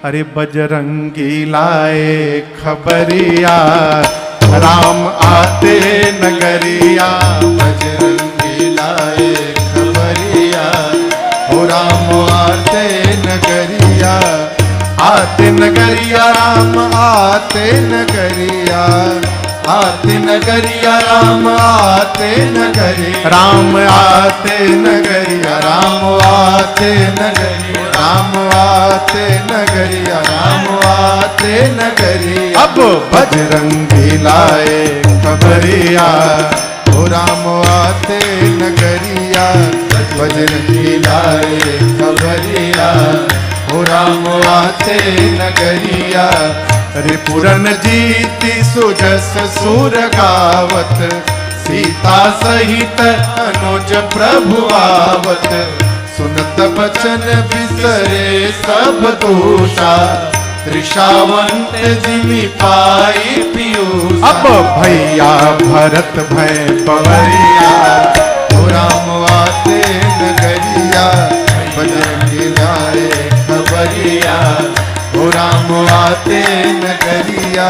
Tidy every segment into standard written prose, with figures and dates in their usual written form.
अरे बजरंगी लाए खबरिया, राम आते नगरिया। बजरंगी लाए खबरिया, हो राम आते नगरिया। आते नगरिया राम आते नगरिया, आते नगरिया राम आते नगरिया। राम आते नगरिया, राम आते नगरिया, राम आते नगरिया, राम आते नगरिया। अब बजरंगी लाए खबरिया, हो राम आते नगरिया। बजरंगी लाए खबरिया, हो राम आते नगरिया। अरे पुरन जीति सुजस सुर गावत, सीता सहित अनुज प्रभु आवत। सुनत बचन बिसरे सब दोषा, त्रिषावंत जिमि पाई पीयूषा। अब भैया भरत भय पवरिया, हो राम आते नगरिया। बजरंगी लाए खबरिया, हो राम आते नगरिया।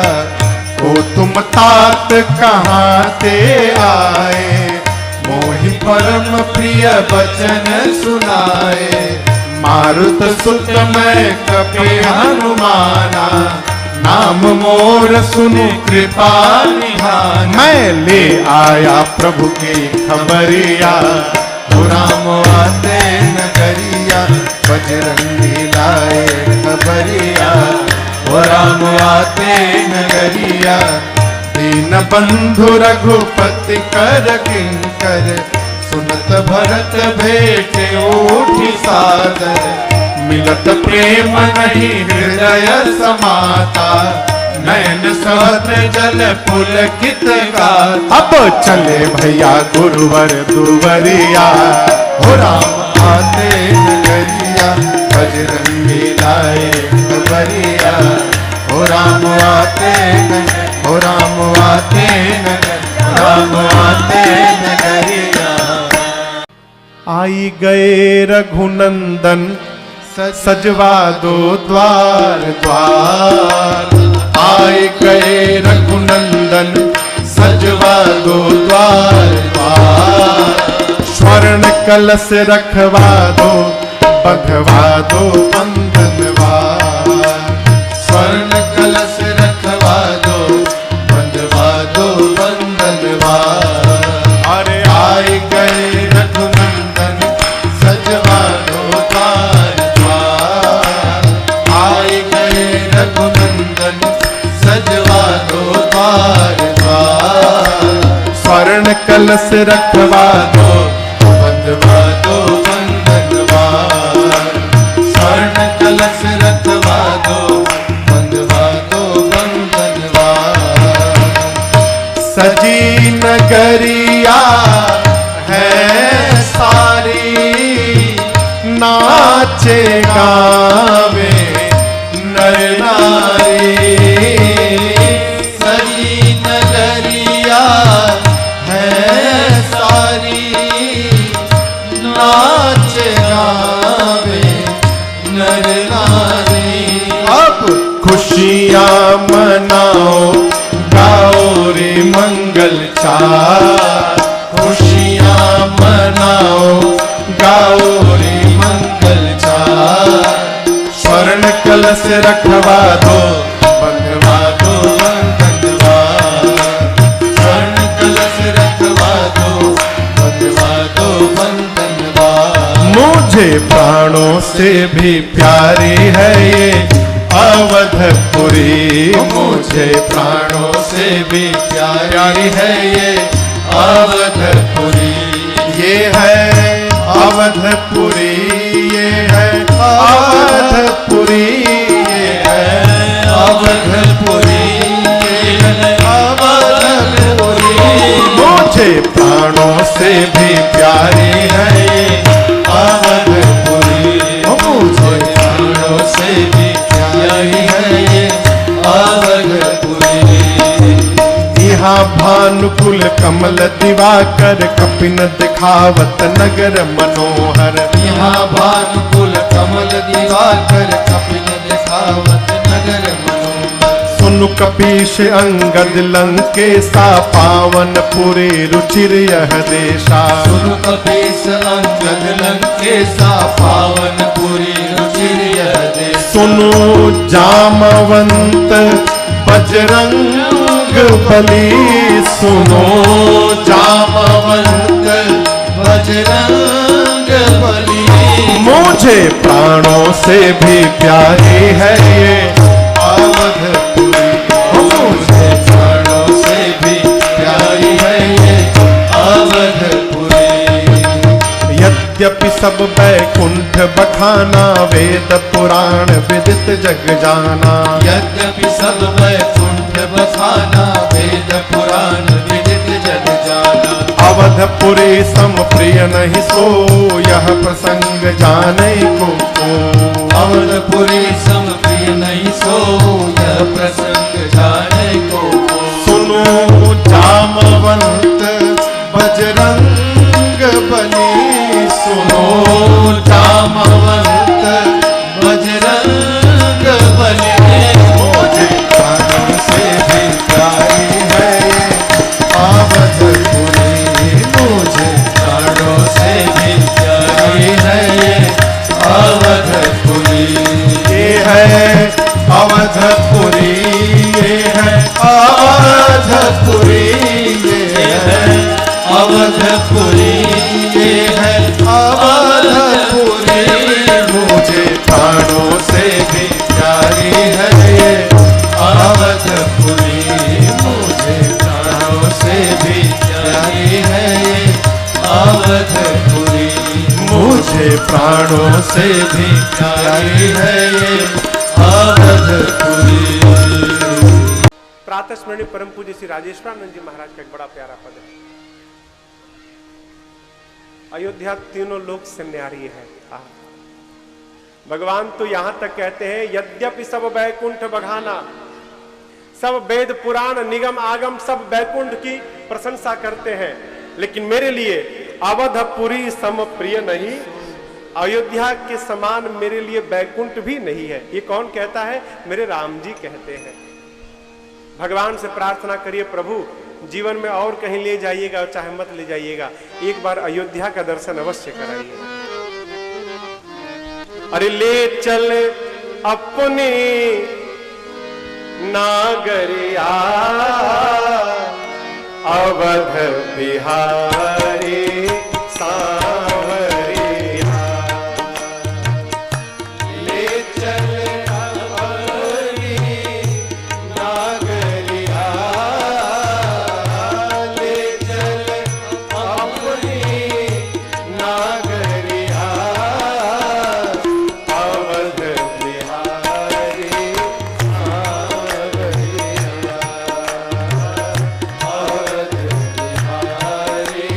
ओ तुम तात कहाँ ते आए, मोहि परम प्रिय बचन सुनाए। मारुत सुत मैं कपि हनुमाना, नाम मोर सुनु कृपा निधान। मैं ले आया प्रभु की खबरिया। हो राम आते नगरिया, बजरंगी लाए खबरिया। हो राम आते नगरिया। दीन बंधु रघुपति कर किंकर, सुनत भरत भेटे उठी सादर। मिलत प्रेम नहीं हृदय समाता, नयन सहत जल पुलकित गाथा। अब चले भैया गुरुवर दुवरिया, हो राम आते नगरिया। बजरंगी लाए खबरिया, हो राम आते नगरिया। हो राम आते नगरिया, राम आते नगरिया। आई गए रघुनंदन सजवा दो द्वार द्वार। आए गए रघुनंदन, सजवा दो द्वार द्वार। स्वर्ण कलश रखवा दो, बंधवा दो बंधनवार। स्वर्ण कलश रखवा दो, बंधवा दो बंधनवार। अरे आए गए रघुनंदन, सजवा दो द्वार द्वार। आए गए रघुनंदन, सजवा दो द्वार द्वार। स्वर्ण कलश रखवा दो, बंधवा दो बंधनवार। स्वर्ण कलश रखवा दो, बंधवा दो बंधनवार। सजी नगरिया है सारी, नाचे गावे नर नारी। सजी नगरिया है सारी, नाच गावे नर नारी। अब खुशियाँ मनाओ, गाओ रे मंगल चार। खुशियाँ मनाओ, गाओ रे मंगल चार। स्वर्ण कलश रखवा दो, बंधवा दो बंधनवार। स्वर्ण कलश रखवा दो, बंधवा दो बंधनवार। मुझे प्राणों से भी प्यारी है ये अवधपुरी। मुझे प्राणों से भी प्यारी है ये अवधपुरी। ये है अवधपुरी, ये है अवधपुरी, ये है अवधपुरी, ये है अवधपुरी। मुझे प्राणों से भी प्यारी है ये अवधपुरी। मुझे प्राणों से भी प्यारी है ये अवधपुरी। यहाँ भानुकुल कमल दिवाकर कपिन दिखावत नगर मनोहर। यहाँ भानुकुल कमल दिवाकर कपिन दिखावत नगर मनोहर। सुनु कपीश अंगद लंकेशा पावन पुरी रुचिर यह देशा। सुनु कपीश अंगद लंकेशा पावन पुरी रुचिर यह देशा। सुनु जामवंत बजरंग बली सुनो जामवंत बजरंग बली। मुझे प्राणों से भी प्यारी है ये अवधपुरी। मुझे प्राणों से भी प्यारी है ये अवधपुरी। यद्यपि सब बैकुंठ बखाना वेद पुराण विदित जग जाना। यद्यपि सब वैकुंठ बखाना वेद पुराण विदित जग जाना। अवधपुरी सम प्रिय नहीं सो यह प्रसंग जाने को। अवधपुरी सम प्रिय नहीं सो यह प्रसंग जाने को। सुनो जामवंत बजरंग बली सुनो जामवंत बजरंग बली। मुझे प्राणों से भी प्यारी है ये अवधपुरी। मुझे प्राणों से भी प्यारी है ये अवधपुरी। ये है अवधपुरी ये है अवधपुरी ये है अवधपुरी ये है अवधपुरी। मुझे प्राणों से भी प्यारी है ये अवधपुरी। मुझे प्राणों से भी प्यारी है ये अवधपुरी। मुझे प्राणों से भी प्यारी है ये अवधपुरी। प्रातः स्मरणीय परम पूज्य श्री राजेश्वरानंद जी महाराज का एक बड़ा प्यारा पद है। अयोध्या तीनों लोक से न्यारी है। भगवान तो यहां तक कहते हैं यद्यपि सब बैकुंठ बघाना, सब वेद पुराण निगम आगम सब बैकुंठ की प्रशंसा करते हैं, लेकिन मेरे लिए अवधपुरी सम प्रिय नहीं, अयोध्या के समान मेरे लिए बैकुंठ भी नहीं है। ये कौन कहता है? मेरे राम जी कहते हैं। भगवान से प्रार्थना करिए, प्रभु जीवन में और कहीं ले जाइएगा, चाहे मत ले जाइएगा, एक बार अयोध्या का दर्शन अवश्य कराइए। अरे ले चल अपने नागरिया अवध बिहारी सांवरिया। ले चल अपनी नागरिया, ले चल अपनी नागरिया अवध बिहारी सांवरिया। अवध बिहारी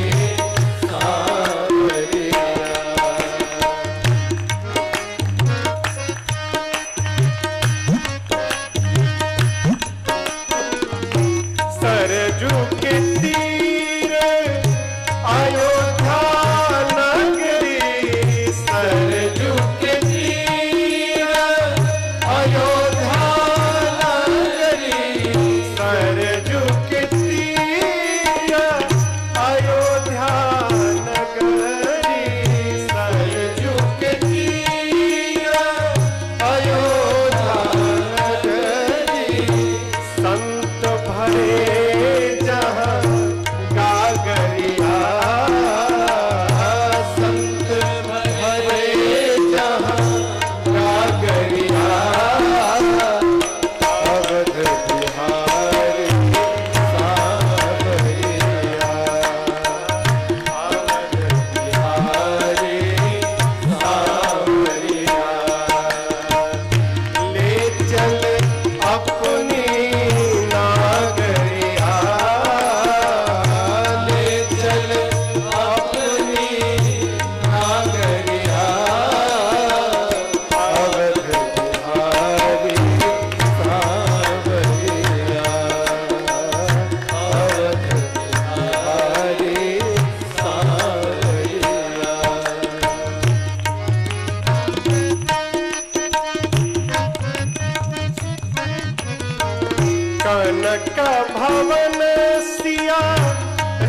कनक भवन सिया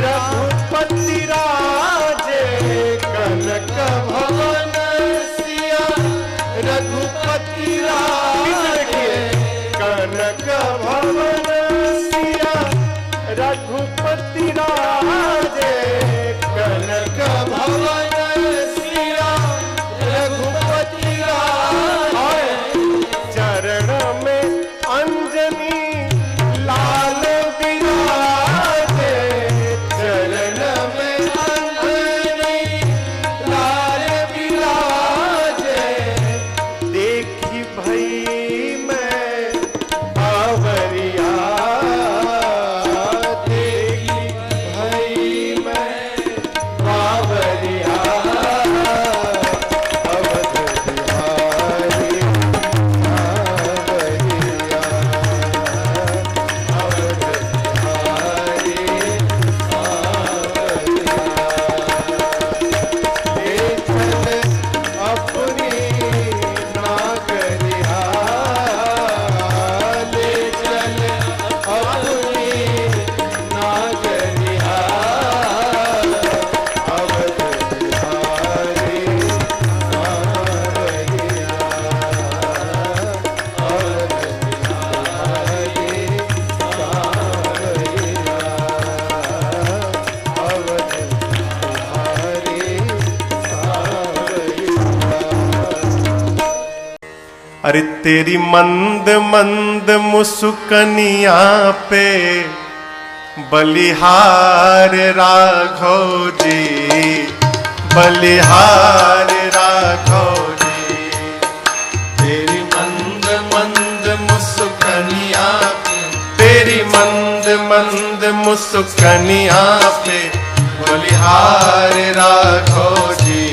रघुपति राजे, कनक भवन सिया रघुपति राजे, कनक भवन सिया रघुपति राजे, कनक भवन सिया रघुपति राजे, चरण में अंजनी लाल विराजे, चरण में अंजनी लाल विराजे, देखी भई मैं बावरिया, देखी भई मैं बावरिया, अवध बिहारी सावरिया, अवध बिहारी ले चल अपनी नागरिया, ले चल अपनी अरे तेरी मंद मंद मुस्कनिया पे बलिहार राघव जी, बलिहार राघव जी, तेरी मंद मंद मुस्कनिया पे, तेरी मंद मंद मुस्कनिया पे बलिहार राघव जी,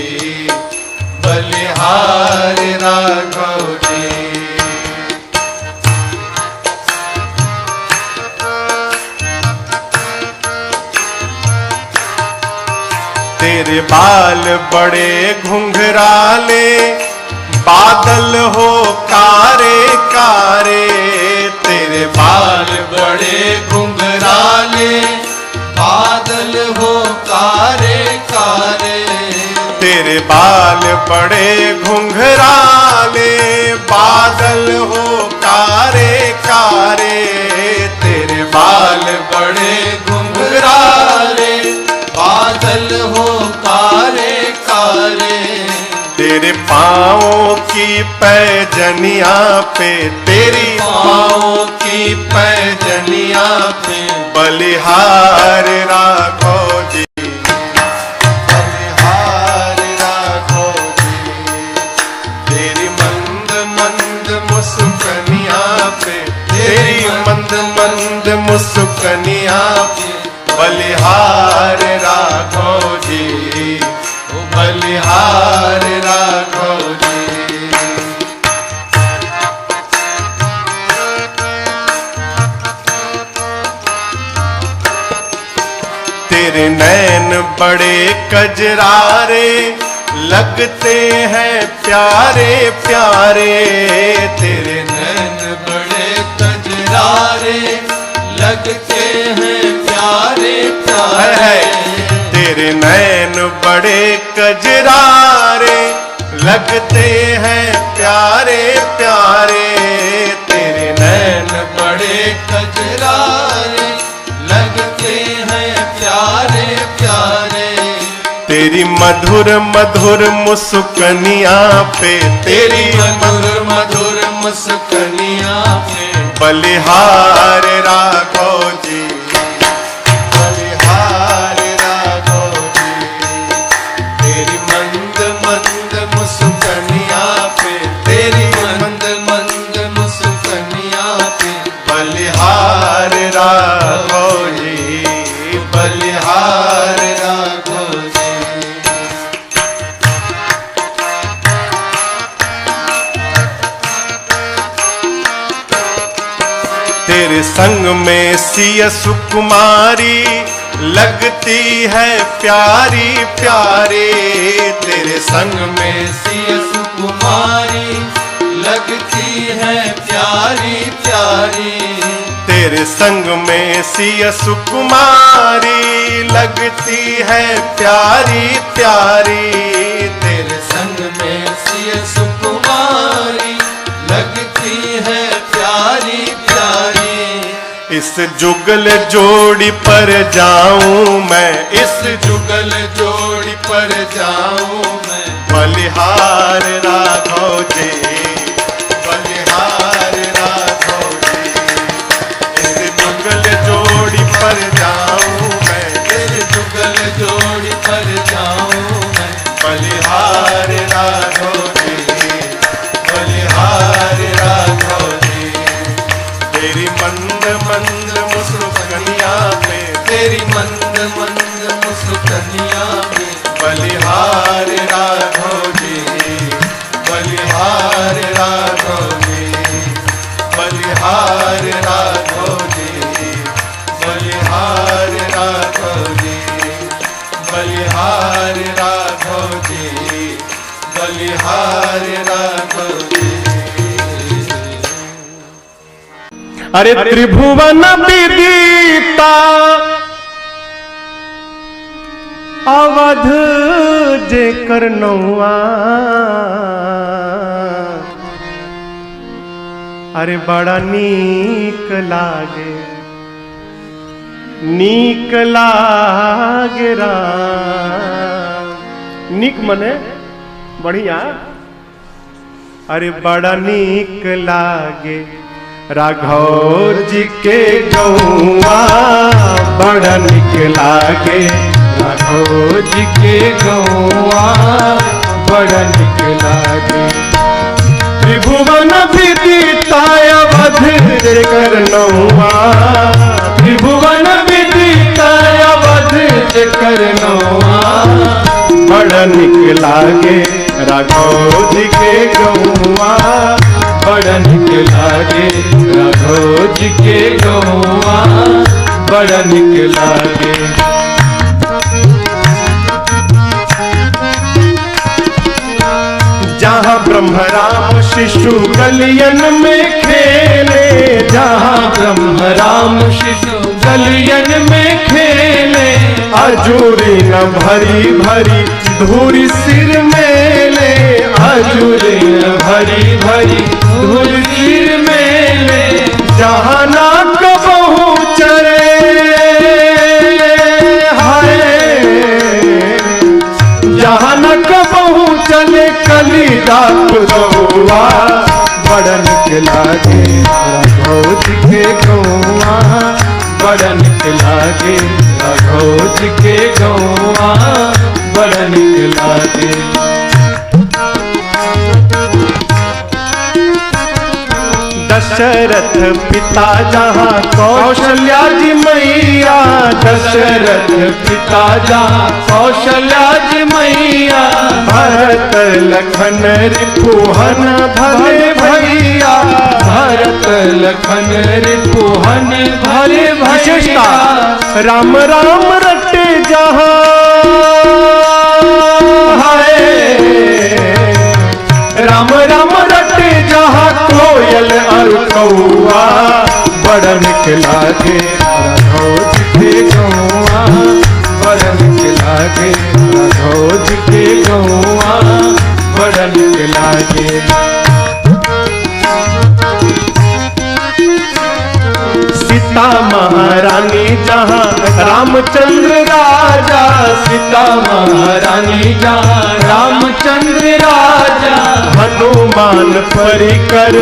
बलिहार राघव जी। तेरे बाल बड़े घुंघराले, बादल हो कारे कारे, तेरे बाल बड़े घुंघराले, बादल हो कारे कारे, तेरे बाल बड़े घुंघराले, बादल हो कारे कारे, तेरे बाल बड़े घुंघराले, बादल हो कारे कारे, तेरे पाँवों की पैजनिया पे, तेरी पाँव की पैजनिया पे बलिहार राघव जी, बलिहार राघव जी, तेरी मंद मंद मुस्कनिया पे, तेरी मंद मंद मुस्कनिया पे बलिहार राघव जी, बलिहार राघव जी। तेरे नैन बड़े कजरारे, लगते हैं प्यारे प्यारे, तेरे नैन बड़े कजरारे, लगते हैं प्यारे प्यारे, तेरे नैन बड़े कजरारे, लगते हैं प्यारे प्यारे, तेरे नैन बड़े कजरारे, लगते हैं प्यारे प्यारे, तेरी मधुर मधुर मुस्कनिया पे, तेरी मधुर मधुर मुस्कनिया पे बलिहार राघव जी, बलिहार राघव जी, तेरी मंद मंद मुस्कनिया पे, तेरी मंद मंद मुस्कनिया पे बलिहार राघव जी, बलिहार राघव जी। तेरे संग में सिया सुकुमारी, लगती है प्यारी प्यारी, तेरे संग में सिया सुकुमारी, लगती है प्यारी प्यारी, तेरे संग में सिया सुकुमारी लगती है प्यारी प्यारी। तेरे संग में सिया सुकुमारी लगती है प्यारी प्यारी। इस जुगल जोड़ी पर जाऊं मैं, इस जुगल जोड़ी पर जाऊं मैं। बलिहार राघव जी, बलिहार राघव जी। इस जुगल जोड़ी पर जाऊं मैं, इस जुगल जोड़ी पर जाऊं मैं। बलिहार राघव जी, बलिहार राघव जी। तेरी मंद मंद मुस्कानिया पे, तेरी मंद मंद मुस्कानिया पे। बलिहार राघव जी, बलिहार राघव जी, बलिहार राघव जी, बलिहार राघव जी, बलिहार राघव जी, बलिहार राघव जी। अरे त्रिभुवन विदिता अवध जे करनौआ। अरे बड़ा नीक लागे, नीक लागे राम। नीक मने बढ़िया। अरे बड़ा नीक लागे राघव जी के गौआ। बड़ा नीक लागे राघव जी के गौआ। बड़ा नीक लागे। त्रिभुवन विदिता अवध जे करनौआ। त्रिभुवन विदिता अवध जे करनौआ। बड़ा नीक लागे राघव जी के गौआ। बड़ा नीक लागे राघव जी के गौआ। बड़ा नीक लागे। जहाँ ब्रह्म राम शिशु गलियन में खेले। जहाँ ब्रह्म राम शिशु गलियन में खेले। अजूरी न भरी भरी धूरी सिर में ले। अजूरी न भरी भरी धूल सिर में ले। जहाँ नाक बहु चरे हाय। जहाँ नाक बहु चले कलिदास गौआ। बड़ा नीक लागे राघव जी के गौआ। बड़ा नीक लागे राघव जी के गौआ। बड़ा नीक लागे। दशरथ पिता जहाँ कौशल्या जी मैया। दशरथ पिता जहाँ कौशल्या जी मैया। भरत लखन रिपुहन भले भैया। भरत लखन रिपुहन भले विशेषता भैया। राम राम रटे जहाँ हाय। राम राम रटे जहाँ कोयल और कौआ। बड़ा नीक लागे राघव जी के गौआ। बड़ा नीक लागे राघव जी के गौआ। बड़ा नीक लागे। सीता महारानी जहाँ रामचंद्र राजा। सीता महारानी जहाँ रामचंद्र राजा। हनुमान परिकर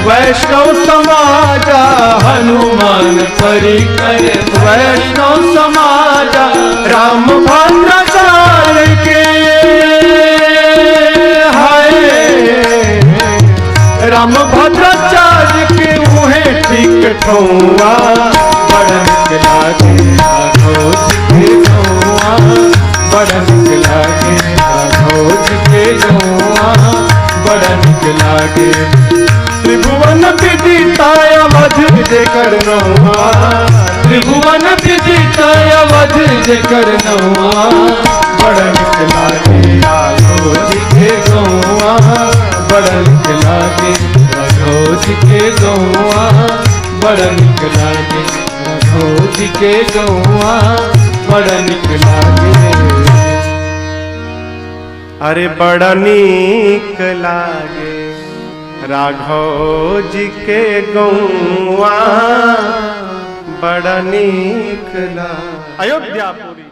वैष्णव समाजा। हनुमान परिकर वैष्णव समाजा। राम भद्राचार्य के हाय। राम भद्राचार्य के मुहे ठीक ठौआ। बड़ा नीक लागे राघव जी के गौआ। बड़ा नीक लागे राघव जी के गौआ। बड़ा नीक लागे। त्रिभुवन विदिता अवध जे करनौआ। त्रिभुवन विदिता अवध जे करनौआ। बड़ा नीक लागे राघव जी के गौआ। बड़ा नीक लागे राघव जी के गौआ। बड़ा निक लागे राघव जी के गौआ बड़ा निक लागे। अरे बड़ा नीक लागे राघव जी के गौआ बड़ा नीक लागे। अयोध्यापुरी।